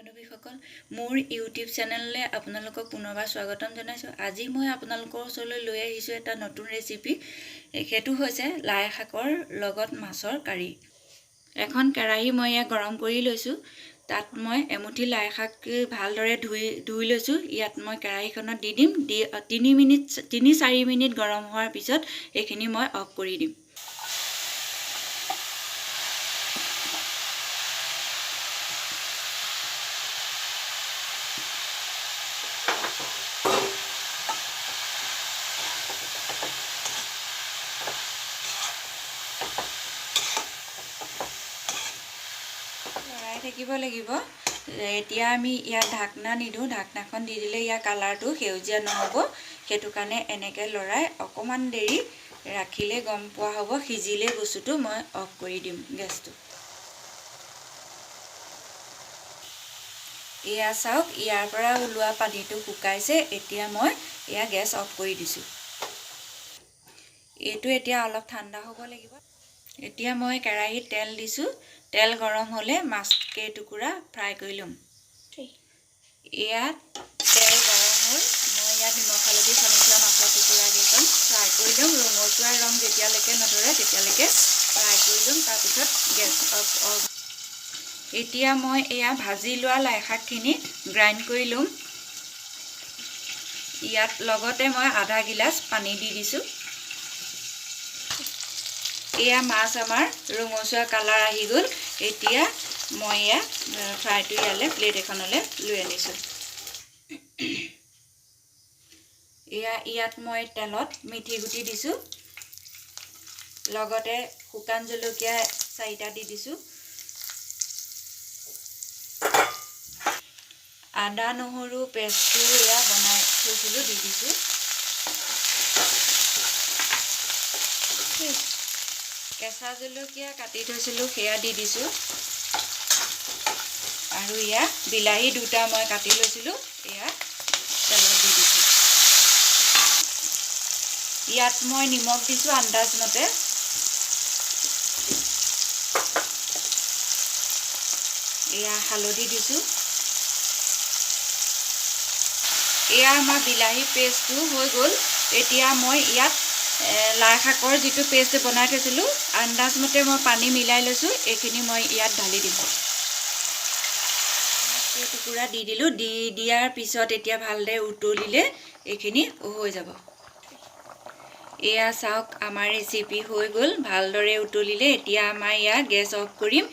বান্ধৱীসকল মোৰ ইউটিউব চেনেললৈ আপোনালোকক পুনৰবাৰ স্বাগতম জনাইছোঁ। আজি মই আপোনালোকৰ ওচৰলৈ লৈ আহিছোঁ এটা নতুন ৰেচিপি। সেইটো হৈছে লাই শাকৰ লগত মাছৰ কাৰী। এখন কেৰাহী মই গৰম কৰি লৈছোঁ। তাত মই এমুঠি লাই শাক ভালদৰে ধুই লৈছোঁ। ইয়াত মই কেৰাহীখনত দি দিম। 3-4 মিনিট গৰম হোৱাৰ পিছত এইখিনি মই অফ কৰি দিম। লৰাই থাকিব লাগিব। এতিয়া আমি ইয়াত ঢাকনা নিদিওঁ। ঢাকনাখন দি দিলে ইয়াৰ কালাৰটো সেউজীয়া নহ'ব। সেইটো কাৰণে এনেকৈ লৰাই অকণমান দেৰি ৰাখিলে গম পোৱা হ'ব। সিজিলে বস্তুটো মই অফ কৰি দিম গেছটো। এয়া চাওক, ইয়াৰ পৰা ওলোৱা পানীটো শুকাইছে। এতিয়া মই গেছ অফ কৰি দিছোঁ। এইটো এতিয়া অলপ ঠাণ্ডা হ'ব লাগিব। এতিয়া মই কেৰাহীত তেল দিছোঁ। তেল গৰম হ'লে মাছ কেইটুকুৰা ফ্ৰাই কৰি ল'ম। ইয়াত তেল গৰম হ'ল। মই ইয়াত নিমখ হালধি সানি থোৱা মাছৰ টুকুৰাকেইখন ফ্ৰাই কৰি ল'ম। ৰঙচুৱা ৰং যেতিয়ালৈকে নধৰে তেতিয়ালৈকে ফ্ৰাই কৰি ল'ম। তাৰপিছত গেছ অফ। এতিয়া মই ভাজি লোৱা লাই শাকখিনি গ্ৰাইণ্ড কৰি ল'ম। ইয়াত লগতে মই আধা গিলাচ পানী দি দিছোঁ। মাছ আমাৰ ৰঙচুৱা কালাৰ আহি গ'ল। এতিয়া মই ফ্ৰাইটো প্লেট এখনলৈ লৈ আনিছোঁ। ইয়াত মই তেলত মিঠি গুটি দিছোঁ। লগতে শুকান জলকীয়া 4টা দি দিছোঁ। আদা নহৰু পেষ্টটো বনাই থৈছিলোঁ দি দিছোঁ। কেঁচা জলকীয়া কাটি থৈছিলোঁ সেয়া দি দিছোঁ। আৰু বিলাহী 2টা মই কাটি লৈছিলোঁ তেলত দি দিছোঁ। ইয়াত মই নিমখ দিছোঁ আন্দাজমতে। হালধি দিছোঁ। আমাৰ বিলাহী পেষ্টটো হৈ গ'ল। এতিয়া মই ইয়াত লাই শাকৰ যিটো পেষ্ট বনাই থৈছিলোঁ আন্দাজমতে মই পানী মিলাই লৈছোঁ। এইখিনি মই ইয়াত ঢালি দিম। টুকুৰা দি দিলোঁ। দিয়াৰ পিছত এতিয়া ভালদৰে উতলিলে এইখিনি হৈ যাব। চাওক, আমাৰ ৰেচিপি হৈ গ'ল। ভালদৰে উতলিলে এতিয়া আমাৰ গেছ অফ কৰিম।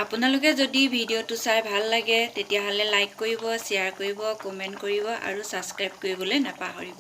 আপোনালোকে যদি ভিডিঅ'টো চাই ভাল লাগে তেতিয়াহ'লে লাইক কৰিব, শ্বেয়াৰ কৰিব, কমেণ্ট কৰিব আৰু ছাবস্ক্ৰাইব কৰিবলৈ নাপাহৰিব।